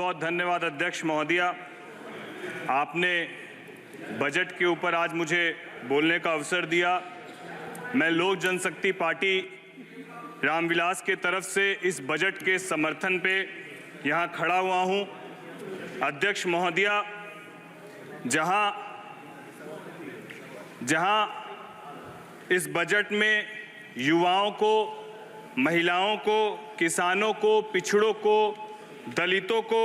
बहुत धन्यवाद अध्यक्ष महोदया। आपने बजट के ऊपर आज मुझे बोलने का अवसर दिया। मैं लोक जनशक्ति पार्टी रामविलास के तरफ से इस बजट के समर्थन पे यहाँ खड़ा हुआ हूँ। अध्यक्ष महोदया, जहाँ इस बजट में युवाओं को, महिलाओं को, किसानों को, पिछड़ों को, दलितों को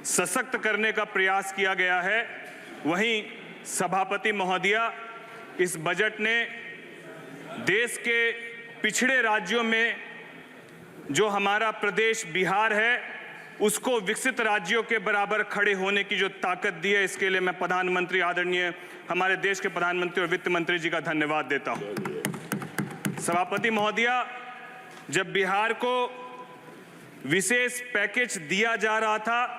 सशक्त करने का प्रयास किया गया है, वहीं सभापति महोदया इस बजट ने देश के पिछड़े राज्यों में जो हमारा प्रदेश बिहार है उसको विकसित राज्यों के बराबर खड़े होने की जो ताकत दी है, इसके लिए मैं प्रधानमंत्री, आदरणीय हमारे देश के प्रधानमंत्री और वित्त मंत्री जी का धन्यवाद देता हूं। सभापति महोदया, जब बिहार को विशेष पैकेज दिया जा रहा था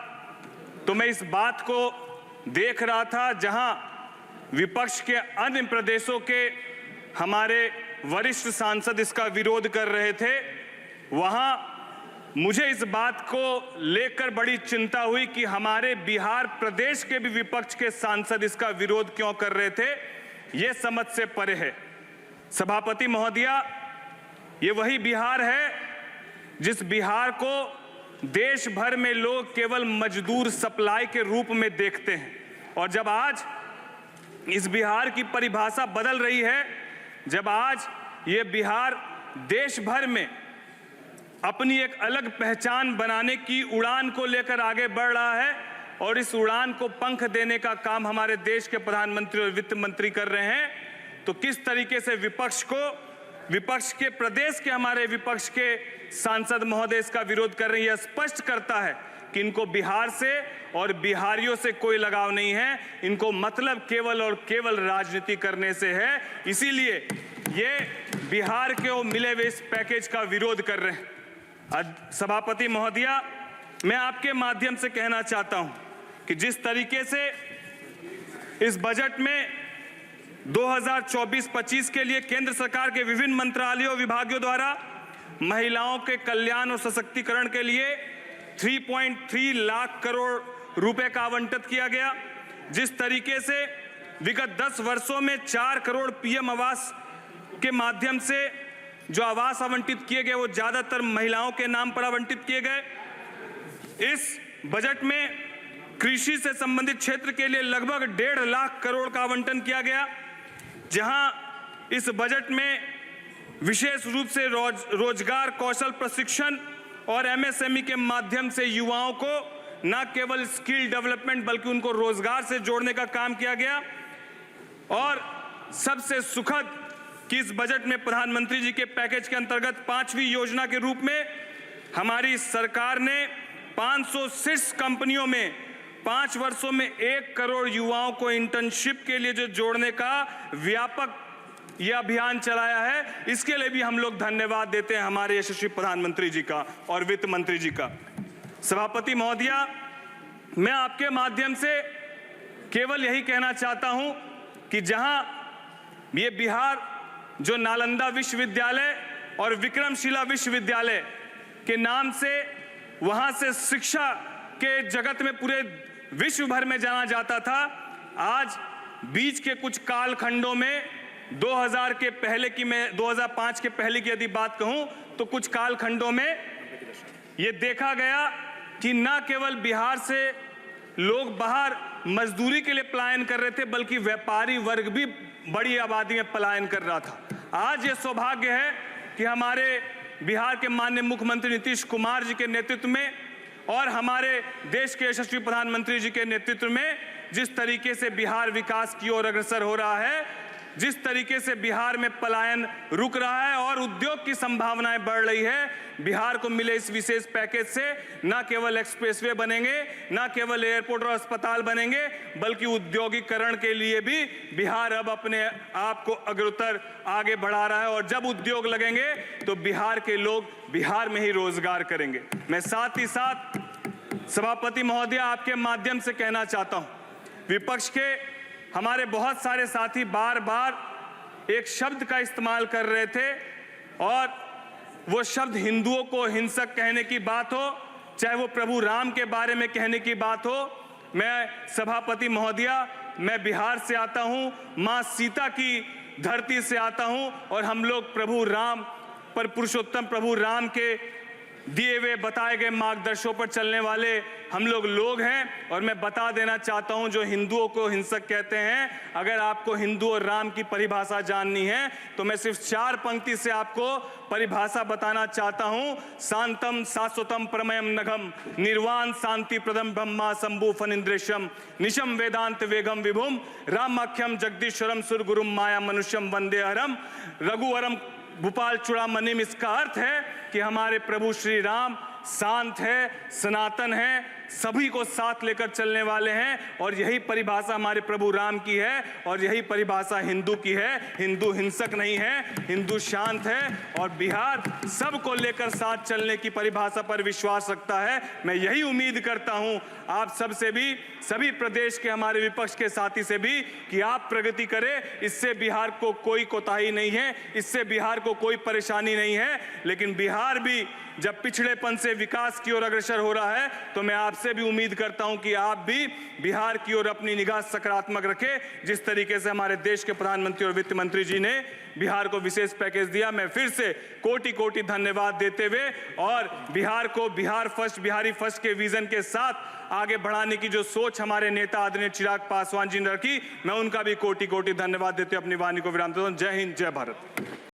तो मैं इस बात को देख रहा था, जहां विपक्ष के अन्य प्रदेशों के हमारे वरिष्ठ सांसद इसका विरोध कर रहे थे, वहां मुझे इस बात को लेकर बड़ी चिंता हुई कि हमारे बिहार प्रदेश के भी विपक्ष के सांसद इसका विरोध क्यों कर रहे थे। ये समझ से परे है। सभापति महोदया, ये वही बिहार है जिस बिहार को देश भर में लोग केवल मजदूर सप्लाई के रूप में देखते हैं, और जब आज इस बिहार की परिभाषा बदल रही है, जब आज ये बिहार देश भर में अपनी एक अलग पहचान बनाने की उड़ान को लेकर आगे बढ़ रहा है और इस उड़ान को पंख देने का काम हमारे देश के प्रधानमंत्री और वित्त मंत्री कर रहे हैं, तो किस तरीके से विपक्ष के प्रदेश के हमारे विपक्ष के सांसद महोदय इसका विरोध कर रहे हैं, यह स्पष्ट करता है कि इनको बिहार से और बिहारियों से कोई लगाव नहीं है। इनको मतलब केवल और केवल राजनीति करने से है। इसीलिए ये बिहार के मिले हुए इस पैकेज का विरोध कर रहे हैं। सभापति महोदया, मैं आपके माध्यम से कहना चाहता हूं कि जिस तरीके से इस बजट में 2024-25 के लिए केंद्र सरकार के विभिन्न मंत्रालयों और विभागों द्वारा महिलाओं के कल्याण और सशक्तिकरण के लिए 3.3 लाख करोड़ रुपए का आवंटित किया गया, जिस तरीके से विगत 10 वर्षों में 4 करोड़ पीएम आवास के माध्यम से जो आवास आवंटित किए गए वो ज्यादातर महिलाओं के नाम पर आवंटित किए गए। इस बजट में कृषि से संबंधित क्षेत्र के लिए लगभग 1.5 लाख करोड़ का आवंटन किया गया, जहां इस बजट में विशेष रूप से रोजगार कौशल प्रशिक्षण और एमएसएमई के माध्यम से युवाओं को न केवल स्किल डेवलपमेंट बल्कि उनको रोजगार से जोड़ने का काम किया गया। और सबसे सुखद कि इस बजट में प्रधानमंत्री जी के पैकेज के अंतर्गत 5वीं योजना के रूप में हमारी सरकार ने 506 कंपनियों में 5 वर्षों में 1 करोड़ युवाओं को इंटर्नशिप के लिए जो जोड़ने का व्यापक यह अभियान चलाया है। इसके लिए भी हम लोग धन्यवाद देते हैं हमारे यशस्वी प्रधानमंत्री जी का और वित्त मंत्री जी का। सभापति महोदया, मैं आपके माध्यम से केवल यही कहना चाहता हूं कि जहां ये बिहार जो नालंदा विश्वविद्यालय और विक्रमशिला विश्वविद्यालय के नाम से वहां से शिक्षा के जगत में पूरे विश्व भर में जाना जाता था, आज बीच के कुछ कालखंडों में 2000 के पहले की, मैं 2005 के पहले की यदि बात कहूं तो कुछ कालखंडों में यह देखा गया कि न केवल बिहार से लोग बाहर मजदूरी के लिए पलायन कर रहे थे बल्कि व्यापारी वर्ग भी बड़ी आबादी में पलायन कर रहा था। आज ये सौभाग्य है कि हमारे बिहार के माननीय मुख्यमंत्री नीतीश कुमार जी के नेतृत्व में और हमारे देश के यशस्वी प्रधानमंत्री जी के नेतृत्व में जिस तरीके से बिहार विकास की ओर अग्रसर हो रहा है, जिस तरीके से बिहार में पलायन रुक रहा है और उद्योग की संभावनाएं बढ़ रही है, बिहार को मिले इस विशेष पैकेज से न केवल एक्सप्रेसवे बनेंगे, न केवल एयरपोर्ट और अस्पताल बनेंगे, बल्कि उद्योगीकरण के लिए भी बिहार अब अपने आप को अग्रतर आगे बढ़ा रहा है। और जब उद्योग लगेंगे तो बिहार के लोग बिहार में ही रोजगार करेंगे। मैं साथ ही साथ सभापति महोदय आपके माध्यम से कहना चाहता हूं, विपक्ष के हमारे बहुत सारे साथी बार बार एक शब्द का इस्तेमाल कर रहे थे और वो शब्द हिंदुओं को हिंसक कहने की बात हो चाहे वो प्रभु राम के बारे में कहने की बात हो। मैं सभापति महोदया, मैं बिहार से आता हूं, मां सीता की धरती से आता हूं, और हम लोग प्रभु राम पर, पुरुषोत्तम प्रभु राम के दिए हुए बताए गए मार्गदर्शनों पर चलने वाले हम लोग हैं। और मैं बता देना चाहता हूं, जो हिंदुओं को हिंसक कहते हैं, अगर आपको हिंदू और राम की परिभाषा जाननी है तो मैं सिर्फ 4 पंक्ति से आपको परिभाषा बताना चाहता हूं। शांतम शाश्वतम प्रमयम नघम निर्वाण शांति प्रदम ब्रह्मा शंभु फनिंद्रेशम निशम वेदांत वेगम विभुम रामाख्यम जगदीश्वरम सुरगुरुम माया मनुष्यम वंदे हरम रघुवरम भूपाल चूड़ामणिम। इसका अर्थ है कि हमारे प्रभु श्री राम शांत है, सनातन है, सभी को साथ लेकर चलने वाले हैं, और यही परिभाषा हमारे प्रभु राम की है, और यही परिभाषा हिंदू की है। हिंदू हिंसक नहीं है, हिंदू शांत है, और बिहार सबको लेकर साथ चलने की परिभाषा पर विश्वास रखता है। मैं यही उम्मीद करता हूं आप सबसे भी, सभी प्रदेश के हमारे विपक्ष के साथी से भी, कि आप प्रगति करें। इससे बिहार को कोई कोताही नहीं है, इससे बिहार को कोई परेशानी नहीं है। लेकिन बिहार भी जब पिछड़ेपन से विकास की ओर अग्रसर हो रहा है, तो मैं आपसे भी उम्मीद करता हूं कि आप भी बिहार की ओर अपनी निगाह सकारात्मक रखें। जिस तरीके से हमारे देश के प्रधानमंत्री और वित्त मंत्री जी ने बिहार को विशेष पैकेज दिया, मैं फिर से कोटि कोटि धन्यवाद देते हुए, और बिहार को बिहार फर्स्ट, बिहारी फर्स्ट के विजन के साथ आगे बढ़ाने की जो सोच हमारे नेता आदरणीय चिराग पासवान जी ने रखी, मैं उनका भी कोटि कोटि धन्यवाद देते हुए अपनी वाणी को विराम देता हूं। जय हिंद, जय भारत।